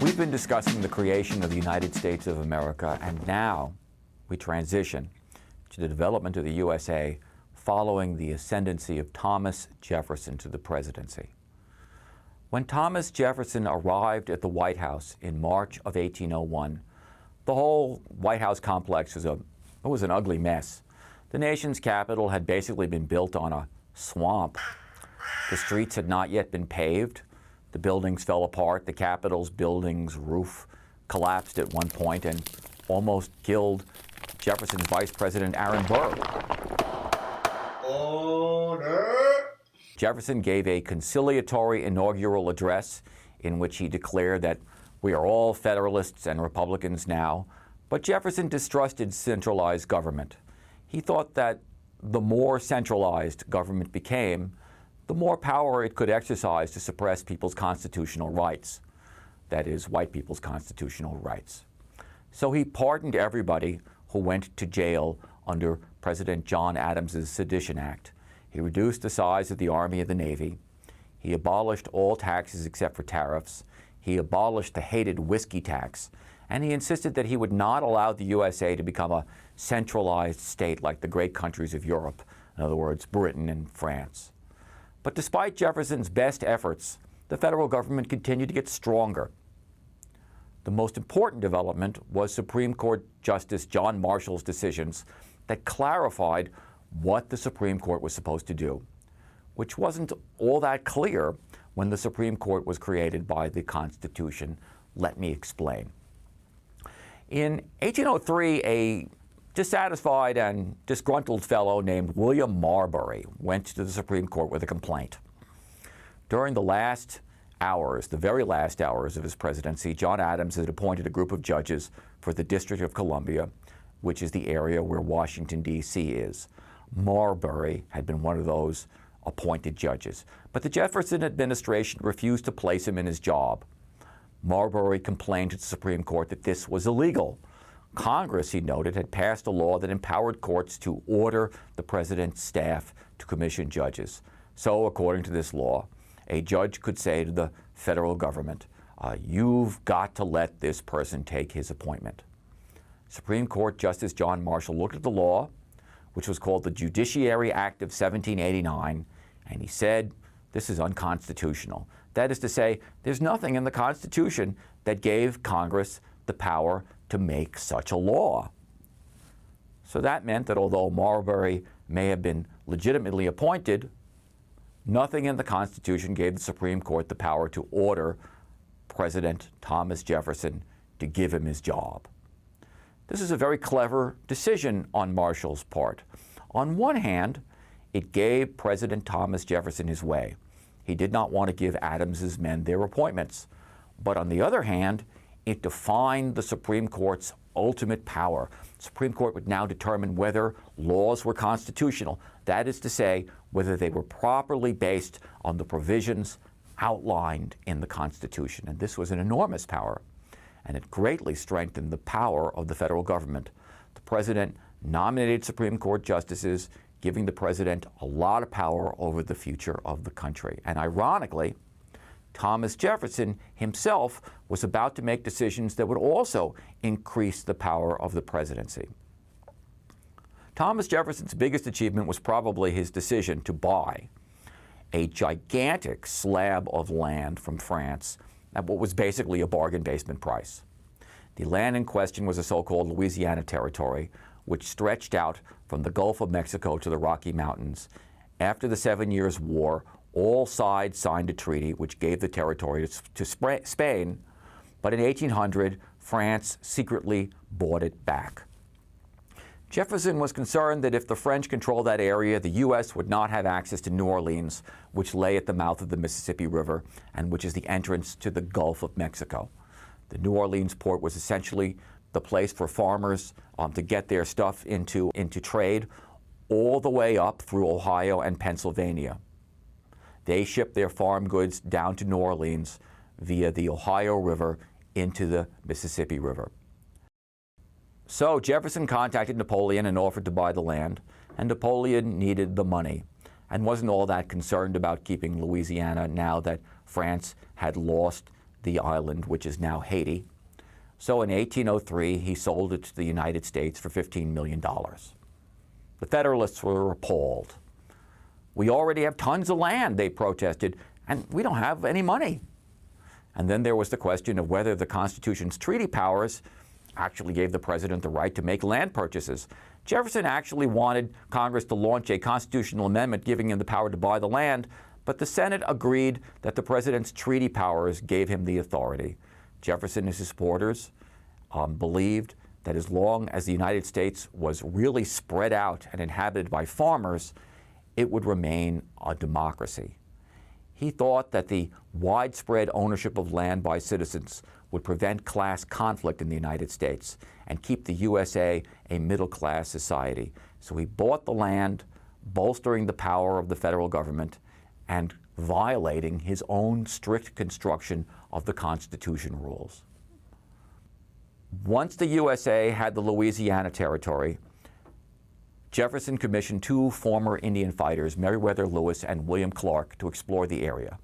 We've been discussing the creation of the United States of America, and now we transition to the development of the USA following the ascendancy of Thomas Jefferson to the presidency. When Thomas Jefferson arrived at the White House in March of 1801, the whole White House complex was an ugly mess. The nation's capital had basically been built on a swamp. The streets had not yet been paved. The buildings fell apart. The Capitol's building's roof collapsed at one point and almost killed Jefferson's Vice President Aaron Burr. Jefferson gave a conciliatory inaugural address in which he declared that we are all Federalists and Republicans now, but Jefferson distrusted centralized government. He thought that the more centralized government became, the more power it could exercise to suppress people's constitutional rights, that is, white people's constitutional rights. So he pardoned everybody who went to jail under President John Adams's Sedition Act. He reduced the size of the Army and the Navy. He abolished all taxes except for tariffs. He abolished the hated whiskey tax. And he insisted that he would not allow the USA to become a centralized state like the great countries of Europe, in other words, Britain and France. But despite Jefferson's best efforts, the federal government continued to get stronger. The most important development was Supreme Court Justice John Marshall's decisions that clarified what the Supreme Court was supposed to do, which wasn't all that clear when the Supreme Court was created by the Constitution. Let me explain. In 1803, a dissatisfied and disgruntled fellow named William Marbury went to the Supreme Court with a complaint. During the last hours, the very last hours of his presidency, John Adams had appointed a group of judges for the District of Columbia, which is the area where Washington, D.C. is. Marbury had been one of those appointed judges, but the Jefferson administration refused to place him in his job. Marbury complained to the Supreme Court that this was illegal. Congress, he noted, had passed a law that empowered courts to order the president's staff to commission judges. So, according to this law, a judge could say to the federal government, you've got to let this person take his appointment. Supreme Court Justice John Marshall looked at the law, which was called the Judiciary Act of 1789, and he said, this is unconstitutional. That is to say, there's nothing in the Constitution that gave Congress the power to make such a law. So that meant that although Marbury may have been legitimately appointed, nothing in the Constitution gave the Supreme Court the power to order President Thomas Jefferson to give him his job. This is a very clever decision on Marshall's part. On one hand, it gave President Thomas Jefferson his way. He did not want to give Adams's men their appointments. But on the other hand, it defined the Supreme Court's ultimate power. The Supreme Court would now determine whether laws were constitutional. That is to say, whether they were properly based on the provisions outlined in the Constitution. And this was an enormous power, and it greatly strengthened the power of the federal government. The president nominated Supreme Court justices, giving the president a lot of power over the future of the country. And ironically, Thomas Jefferson himself was about to make decisions that would also increase the power of the presidency. Thomas Jefferson's biggest achievement was probably his decision to buy a gigantic slab of land from France at what was basically a bargain basement price. The land in question was a so-called Louisiana Territory, which stretched out from the Gulf of Mexico to the Rocky Mountains. After the 7 Years' War, all sides signed a treaty which gave the territory to Spain, but in 1800, France secretly bought it back. Jefferson was concerned that if the French controlled that area, the U.S. would not have access to New Orleans, which lay at the mouth of the Mississippi River and which is the entrance to the Gulf of Mexico. The New Orleans port was essentially the place for farmers to get their stuff into trade all the way up through Ohio and Pennsylvania. They shipped their farm goods down to New Orleans via the Ohio River into the Mississippi River. So Jefferson contacted Napoleon and offered to buy the land, and Napoleon needed the money and wasn't all that concerned about keeping Louisiana now that France had lost the island, which is now Haiti. So in 1803, he sold it to the United States for $15 million. The Federalists were appalled. "We already have tons of land," they protested, "and we don't have any money." And then there was the question of whether the Constitution's treaty powers actually gave the president the right to make land purchases. Jefferson actually wanted Congress to launch a constitutional amendment giving him the power to buy the land, but the Senate agreed that the president's treaty powers gave him the authority. Jefferson and his supporters believed that as long as the United States was really spread out and inhabited by farmers, it would remain a democracy. He thought that the widespread ownership of land by citizens would prevent class conflict in the United States and keep the USA a middle-class society. So he bought the land, bolstering the power of the federal government and violating his own strict construction of the Constitution rules. Once the USA had the Louisiana Territory, Jefferson commissioned two former Indian fighters, Meriwether Lewis and William Clark, to explore the area.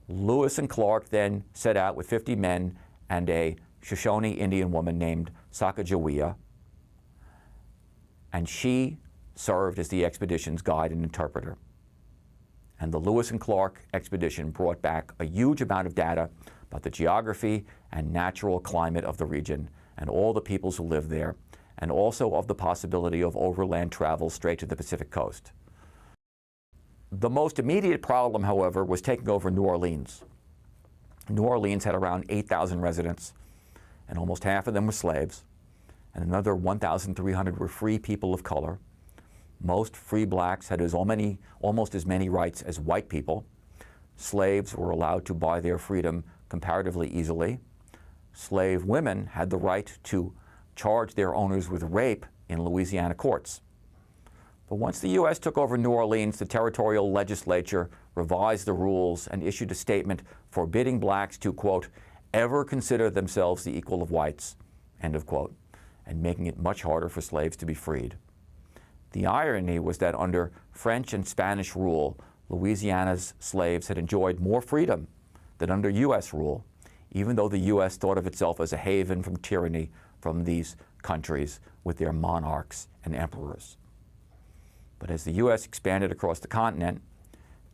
Lewis and Clark then set out with 50 men and a Shoshone Indian woman named Sacagawea, and she served as the expedition's guide and interpreter. And the Lewis and Clark expedition brought back a huge amount of data about the geography and natural climate of the region and all the peoples who live there, and also of the possibility of overland travel straight to the Pacific coast. The most immediate problem, however, was taking over New Orleans. New Orleans had around 8,000 residents, and almost half of them were slaves, and another 1,300 were free people of color. Most free blacks had almost as many rights as white people. Slaves were allowed to buy their freedom comparatively easily. Slave women had the right to charge their owners with rape in Louisiana courts. But once the U.S. took over New Orleans, the territorial legislature revised the rules and issued a statement forbidding blacks to, quote, ever consider themselves the equal of whites, end of quote, and making it much harder for slaves to be freed. The irony was that under French and Spanish rule, Louisiana's slaves had enjoyed more freedom than under U.S. rule, even though the U.S. thought of itself as a haven from tyranny from these countries with their monarchs and emperors. But as the U.S. expanded across the continent,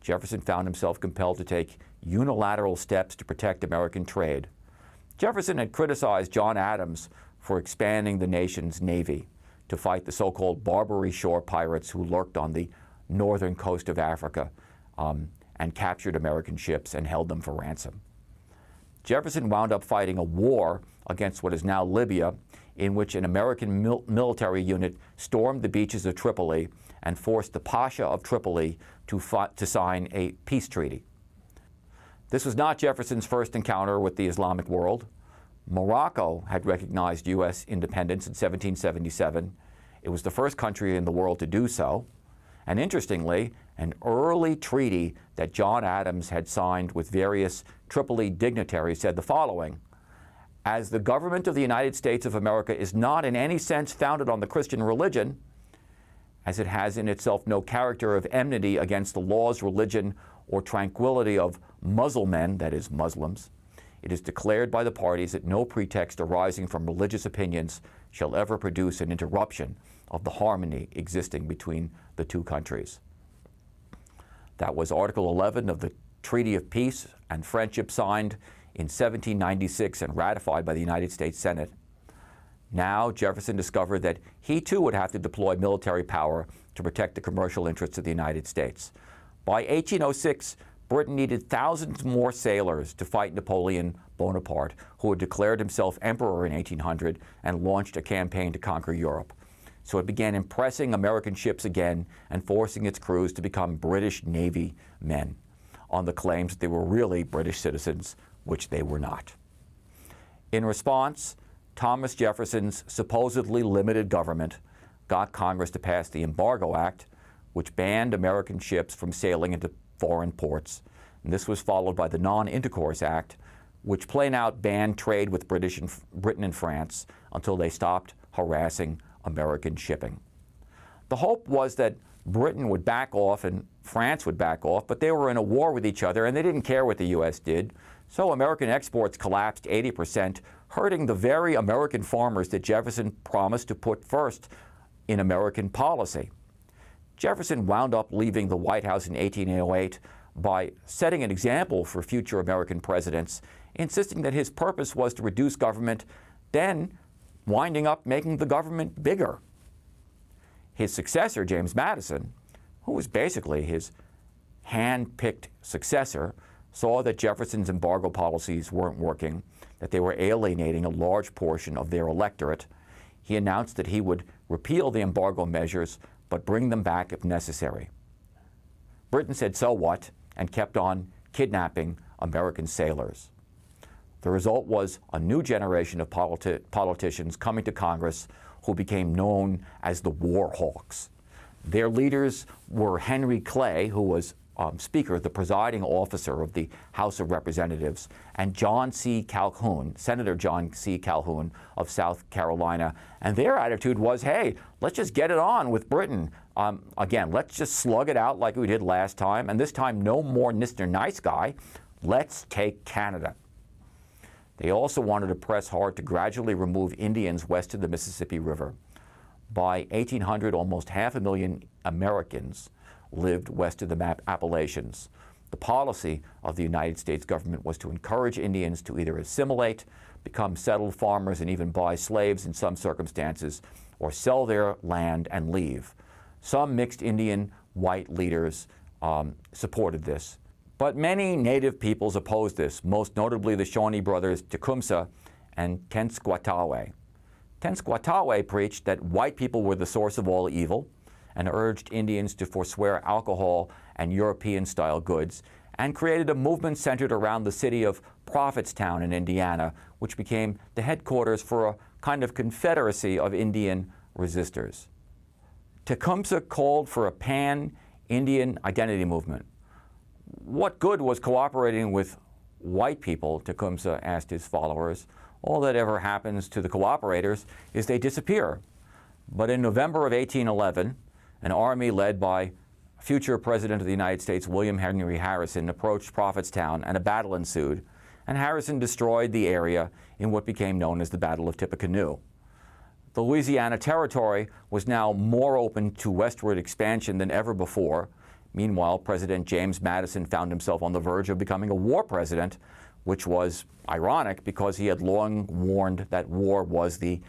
Jefferson found himself compelled to take unilateral steps to protect American trade. Jefferson had criticized John Adams for expanding the nation's navy to fight the so-called Barbary Shore pirates who lurked on the northern coast of Africa and captured American ships and held them for ransom. Jefferson wound up fighting a war against what is now Libya, in which an American military unit stormed the beaches of Tripoli and forced the Pasha of Tripoli to sign a peace treaty. This was not Jefferson's first encounter with the Islamic world. Morocco had recognized U.S. independence in 1777. It was the first country in the world to do so. And interestingly, an early treaty that John Adams had signed with various Tripoli dignitaries said the following: as the government of the United States of America is not in any sense founded on the Christian religion, as it has in itself no character of enmity against the laws, religion, or tranquility of Muslimen, that is, Muslims, it is declared by the parties that no pretext arising from religious opinions shall ever produce an interruption of the harmony existing between the two countries. That was Article 11 of the Treaty of Peace and Friendship signed in 1796 and ratified by the United States Senate. Now Jefferson discovered that he too would have to deploy military power to protect the commercial interests of the United States. By 1806, Britain needed thousands more sailors to fight Napoleon Bonaparte, who had declared himself emperor in 1800 and launched a campaign to conquer Europe. So it began impressing American ships again and forcing its crews to become British Navy men on the claims that they were really British citizens, which they were not. In response, Thomas Jefferson's supposedly limited government got Congress to pass the Embargo Act, which banned American ships from sailing into foreign ports. And this was followed by the Non-Intercourse Act, which plain out banned trade with Britain and France until they stopped harassing American shipping. The hope was that Britain would back off and France would back off, but they were in a war with each other and they didn't care what the U.S. did. So American exports collapsed 80%, hurting the very American farmers that Jefferson promised to put first in American policy. Jefferson wound up leaving the White House in 1808 by setting an example for future American presidents, insisting that his purpose was to reduce government, then winding up making the government bigger. His successor, James Madison, who was basically his hand-picked successor, saw that Jefferson's embargo policies weren't working, that they were alienating a large portion of their electorate. He announced that he would repeal the embargo measures, but bring them back if necessary. Britain said, so what, and kept on kidnapping American sailors. The result was a new generation of politicians coming to Congress who became known as the war hawks. Their leaders were Henry Clay, who was Speaker, the presiding officer of the House of Representatives, and John C. Calhoun, Senator John C. Calhoun of South Carolina. And their attitude was, hey, let's just get it on with Britain. Again, let's just slug it out like we did last time. And this time, no more Mr. Nice Guy. Let's take Canada. They also wanted to press hard to gradually remove Indians west of the Mississippi River. By 1800, almost 500,000 Americans lived west of the Appalachians. The policy of the United States government was to encourage Indians to either assimilate, become settled farmers, and even buy slaves in some circumstances, or sell their land and leave. Some mixed Indian white leaders supported this, but many native peoples opposed this, most notably the Shawnee brothers Tecumseh and Tenskwatawa. Tenskwatawa preached that white people were the source of all evil, and urged Indians to forswear alcohol and European-style goods, and created a movement centered around the city of Prophetstown in Indiana, which became the headquarters for a kind of confederacy of Indian resistors. Tecumseh called for a pan-Indian identity movement. What good was cooperating with white people, Tecumseh asked his followers. All that ever happens to the cooperators is they disappear. But in November of 1811, an army led by future President of the United States, William Henry Harrison, approached Prophetstown, and a battle ensued, and Harrison destroyed the area in what became known as the Battle of Tippecanoe. The Louisiana Territory was now more open to westward expansion than ever before. Meanwhile, President James Madison found himself on the verge of becoming a war president, which was ironic because he had long warned that war was the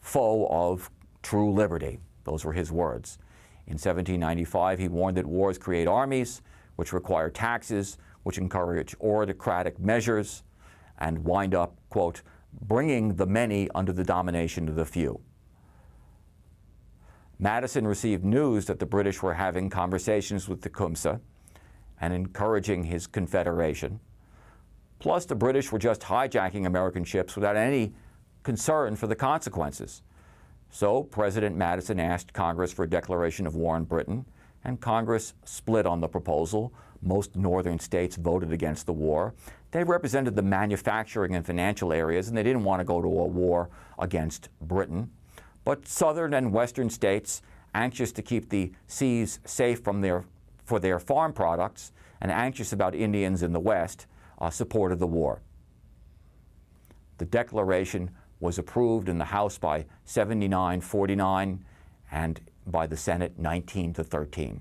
foe of true liberty. Those were his words. In 1795, he warned that wars create armies, which require taxes, which encourage autocratic measures, and wind up, quote, bringing the many under the domination of the few. Madison received news that the British were having conversations with Tecumseh and encouraging his confederation. Plus, the British were just hijacking American ships without any concern for the consequences. So President Madison asked Congress for a declaration of war on Britain, and Congress split on the proposal. Most northern states voted against the war. They represented the manufacturing and financial areas, and they didn't want to go to a war against Britain. But southern and western states, anxious to keep the seas safe for their farm products and anxious about Indians in the West, supported the war. The declaration was approved in the House by 79-49 and by the Senate 19-13.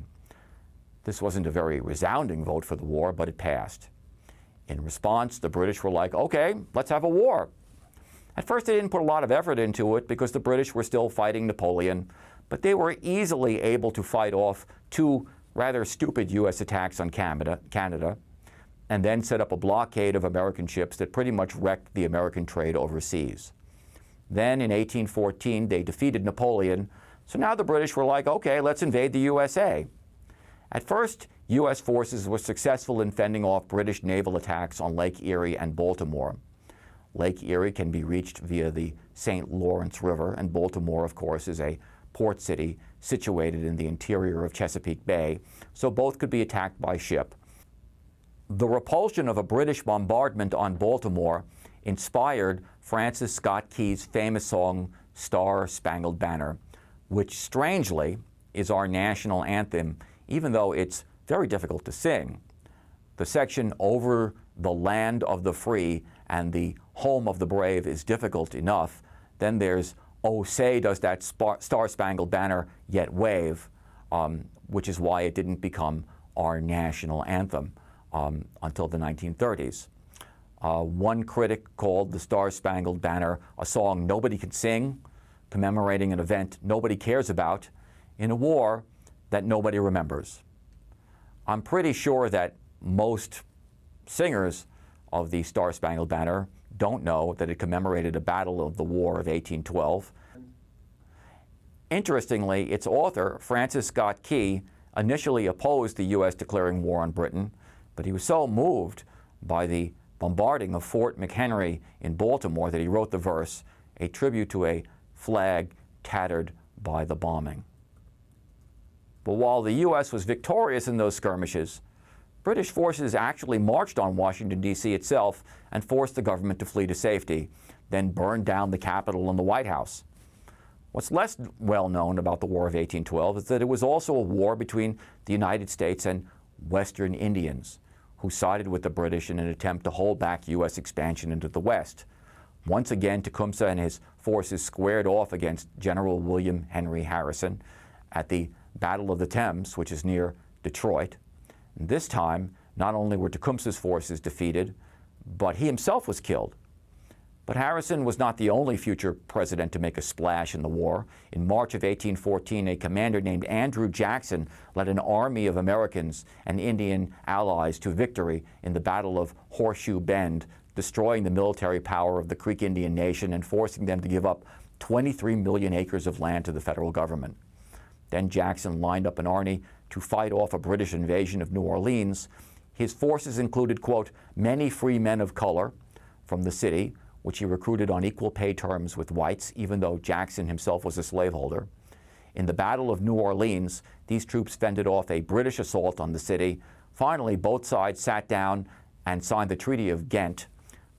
This wasn't a very resounding vote for the war, but it passed. In response, the British were like, okay, let's have a war. At first, they didn't put a lot of effort into it because the British were still fighting Napoleon, but they were easily able to fight off two rather stupid U.S. attacks on Canada, and then set up a blockade of American ships that pretty much wrecked the American trade overseas. Then in 1814, they defeated Napoleon, so now the British were like, okay, let's invade the USA. At first, U.S. forces were successful in fending off British naval attacks on Lake Erie and Baltimore. Lake Erie can be reached via the St. Lawrence River, and Baltimore, of course, is a port city situated in the interior of Chesapeake Bay, so both could be attacked by ship. The repulsion of a British bombardment on Baltimore inspired Francis Scott Key's famous song, Star-Spangled Banner, which strangely is our national anthem, even though it's very difficult to sing. the section over the land of the free and the home of the brave is difficult enough, then there's "Oh, say does that Star-Spangled Banner yet wave," which is why it didn't become our national anthem until the 1930s. One critic called the Star-Spangled Banner a song nobody can sing, commemorating an event nobody cares about in a war that nobody remembers. I'm pretty sure that most singers of the Star-Spangled Banner don't know that it commemorated a battle of the War of 1812. Interestingly, its author, Francis Scott Key, initially opposed the U.S. declaring war on Britain, but he was so moved by the bombarding of Fort McHenry in Baltimore that he wrote the verse, a tribute to a flag tattered by the bombing. But while the U.S. was victorious in those skirmishes, British forces actually marched on Washington, D.C. itself and forced the government to flee to safety, then burned down the Capitol and the White House. What's less well known about the War of 1812 is that it was also a war between the United States and Western Indians, who sided with the British in an attempt to hold back U.S. expansion into the West. Once again, Tecumseh and his forces squared off against General William Henry Harrison at the Battle of the Thames, which is near Detroit. And this time, not only were Tecumseh's forces defeated, but he himself was killed. But Harrison was not the only future president to make a splash in the war. In March of 1814, a commander named Andrew Jackson led an army of Americans and Indian allies to victory in the Battle of Horseshoe Bend, destroying the military power of the Creek Indian Nation and forcing them to give up 23 million acres of land to the federal government. Then Jackson lined up an army to fight off a British invasion of New Orleans. His forces included, quote, many free men of color from the city, which he recruited on equal pay terms with whites, even though Jackson himself was a slaveholder. In the Battle of New Orleans, these troops fended off a British assault on the city. Finally, both sides sat down and signed the Treaty of Ghent,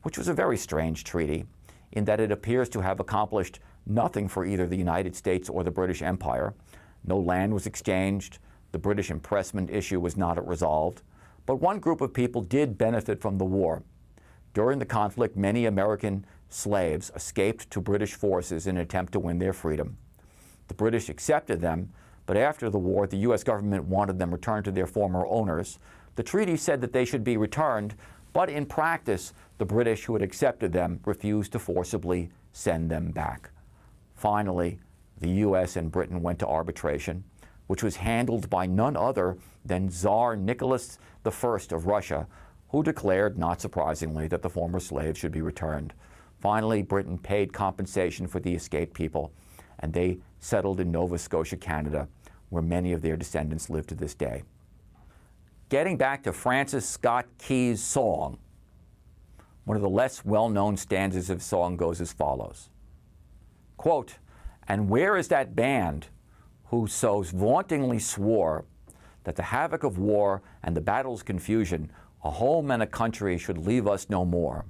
which was a very strange treaty, in that it appears to have accomplished nothing for either the United States or the British Empire. No land was exchanged. The British impressment issue was not resolved. But one group of people did benefit from the war. During the conflict, many American slaves escaped to British forces in an attempt to win their freedom. The British accepted them, but after the war, the U.S. government wanted them returned to their former owners. The treaty said that they should be returned, but in practice, the British who had accepted them refused to forcibly send them back. Finally, the U.S. and Britain went to arbitration, which was handled by none other than Tsar Nicholas I of Russia, who declared, not surprisingly, that the former slaves should be returned. Finally, Britain paid compensation for the escaped people, and they settled in Nova Scotia, Canada, where many of their descendants live to this day. Getting back to Francis Scott Key's song, one of the less well-known stanzas of the song goes as follows. Quote, and where is that band who so vauntingly swore that the havoc of war and the battle's confusion, a home and a country should leave us no more?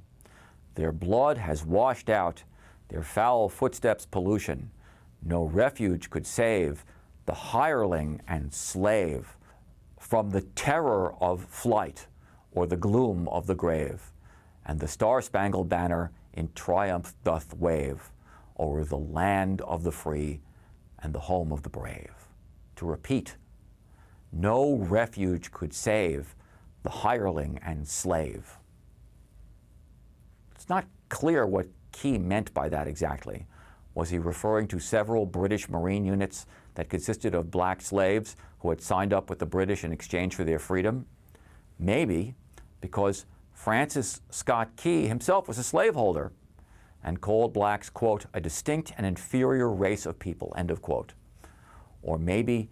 Their blood has washed out, their foul footsteps pollution. No refuge could save the hireling and slave from the terror of flight or the gloom of the grave. And the Star-Spangled Banner in triumph doth wave over the land of the free and the home of the brave. To repeat, no refuge could save the hireling and slave. It's not clear what Key meant by that exactly. Was he referring to several British Marine units that consisted of black slaves who had signed up with the British in exchange for their freedom? Maybe, because Francis Scott Key himself was a slaveholder and called blacks, quote, a distinct and inferior race of people, end of quote. Or maybe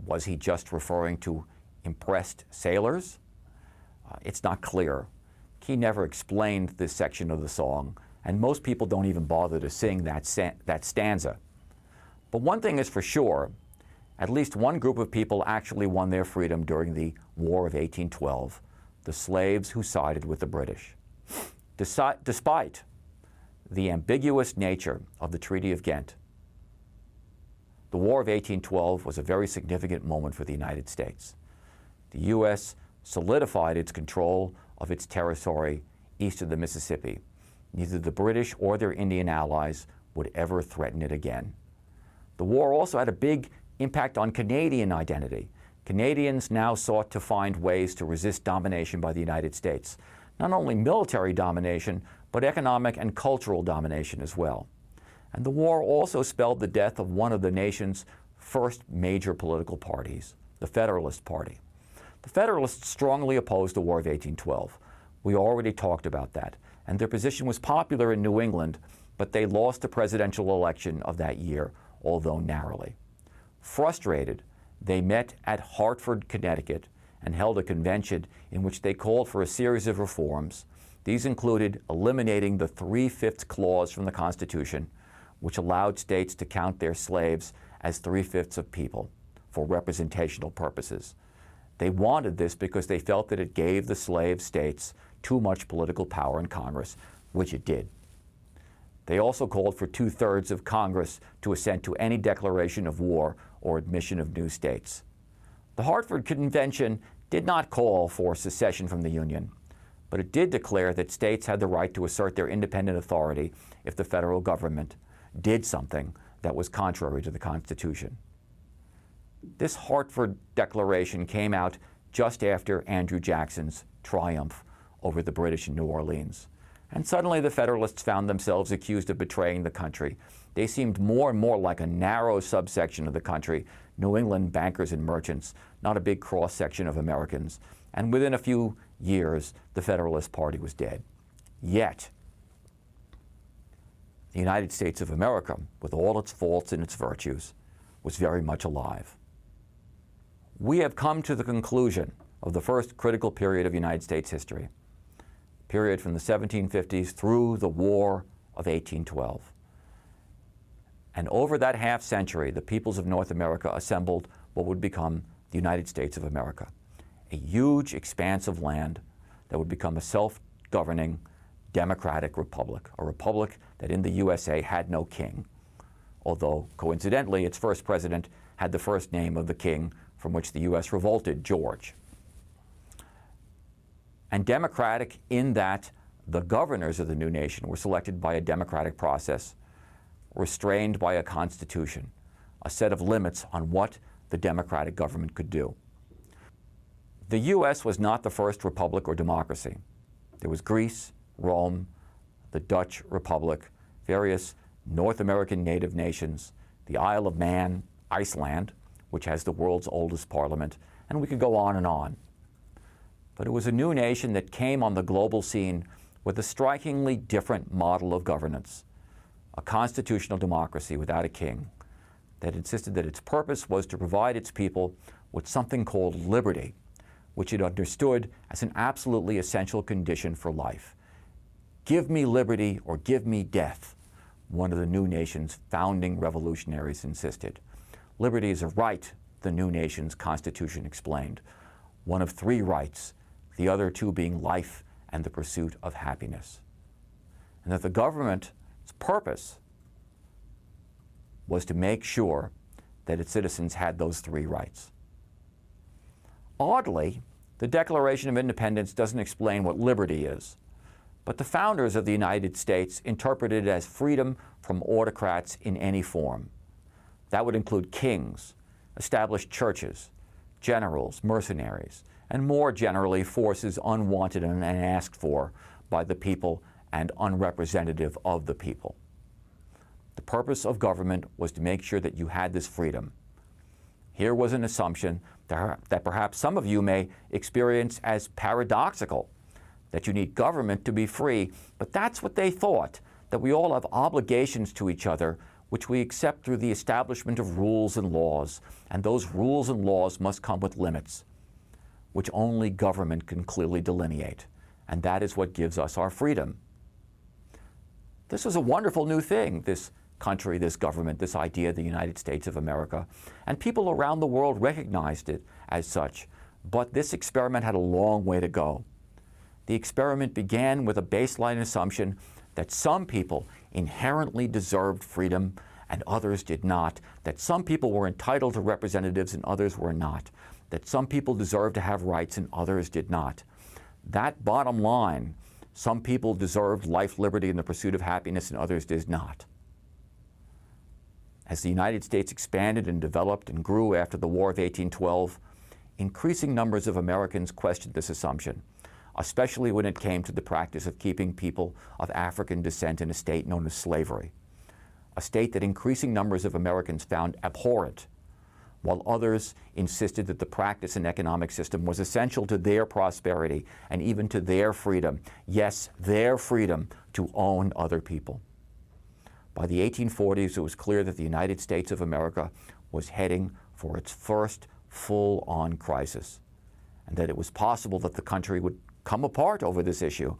was he just referring to impressed sailors? It's not clear. Key never explained this section of the song, and most people don't even bother to sing that stanza. But one thing is for sure, at least one group of people actually won their freedom during the War of 1812, the slaves who sided with the British. Despite the ambiguous nature of the Treaty of Ghent, the War of 1812 was a very significant moment for the United States. The U.S. solidified its control of its territory east of the Mississippi. Neither the British or their Indian allies would ever threaten it again. The war also had a big impact on Canadian identity. Canadians now sought to find ways to resist domination by the United States. Not only military domination, but economic and cultural domination as well. And the war also spelled the death of one of the nation's first major political parties, the Federalist Party. The Federalists strongly opposed the War of 1812. We already talked about that. And their position was popular in New England, but they lost the presidential election of that year, although narrowly. Frustrated, they met at Hartford, Connecticut, and held a convention in which they called for a series of reforms. These included eliminating the 3/5 clause from the Constitution, which allowed states to count their slaves as 3/5 of people for representational purposes. They wanted this because they felt that it gave the slave states too much political power in Congress, which it did. They also called for 2/3 of Congress to assent to any declaration of war or admission of new states. The Hartford Convention did not call for secession from the Union, but it did declare that states had the right to assert their independent authority if the federal government did something that was contrary to the Constitution. This Hartford Declaration came out just after Andrew Jackson's triumph over the British in New Orleans. And suddenly the Federalists found themselves accused of betraying the country. They seemed more and more like a narrow subsection of the country, New England bankers and merchants, not a big cross-section of Americans. And within a few years, the Federalist Party was dead. Yet, the United States of America, with all its faults and its virtues, was very much alive. We have come to the conclusion of the first critical period of United States history, period from the 1750s through the War of 1812. And over that half century, the peoples of North America assembled what would become the United States of America, a huge expanse of land that would become a self-governing democratic republic, a republic that in the USA had no king, although coincidentally its first president had the first name of the king from which the U.S. revolted, George. And democratic in that the governors of the new nation were selected by a democratic process, restrained by a constitution, a set of limits on what the democratic government could do. The U.S. was not the first republic or democracy. There was Greece, Rome, the Dutch Republic, various North American native nations, the Isle of Man, Iceland, which has the world's oldest parliament, and we could go on and on. But it was a new nation that came on the global scene with a strikingly different model of governance, a constitutional democracy without a king that insisted that its purpose was to provide its people with something called liberty, which it understood as an absolutely essential condition for life. Give me liberty or give me death, one of the new nation's founding revolutionaries insisted. Liberty is a right, the new nation's constitution explained, one of 3 rights, the other 2 being life and the pursuit of happiness. And that the government's purpose was to make sure that its citizens had those 3 rights. Oddly, the Declaration of Independence doesn't explain what liberty is, but the founders of the United States interpreted it as freedom from autocrats in any form. That would include kings, established churches, generals, mercenaries, and more generally, forces unwanted and unasked for by the people and unrepresentative of the people. The purpose of government was to make sure that you had this freedom. Here was an assumption that perhaps some of you may experience as paradoxical, that you need government to be free, but that's what they thought, that we all have obligations to each other which we accept through the establishment of rules and laws, and those rules and laws must come with limits, which only government can clearly delineate, and that is what gives us our freedom. This was a wonderful new thing, this country, this government, this idea of the United States of America, and people around the world recognized it as such, but this experiment had a long way to go. The experiment began with a baseline assumption that some people inherently deserved freedom and others did not, that some people were entitled to representatives and others were not, that some people deserved to have rights and others did not. That bottom line, some people deserved life, liberty, and the pursuit of happiness and others did not. As the United States expanded and developed and grew after the War of 1812, increasing numbers of Americans questioned this assumption, especially when it came to the practice of keeping people of African descent in a state known as slavery, a state that increasing numbers of Americans found abhorrent, while others insisted that the practice and economic system was essential to their prosperity and even to their freedom, yes, their freedom to own other people. By the 1840s, it was clear that the United States of America was heading for its first full-on crisis, and that it was possible that the country would come apart over this issue,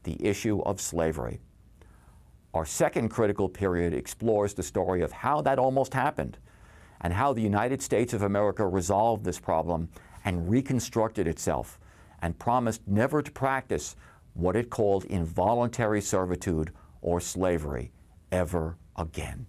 the issue of slavery. Our second critical period explores the story of how that almost happened and how the United States of America resolved this problem and reconstructed itself and promised never to practice what it called involuntary servitude or slavery ever again.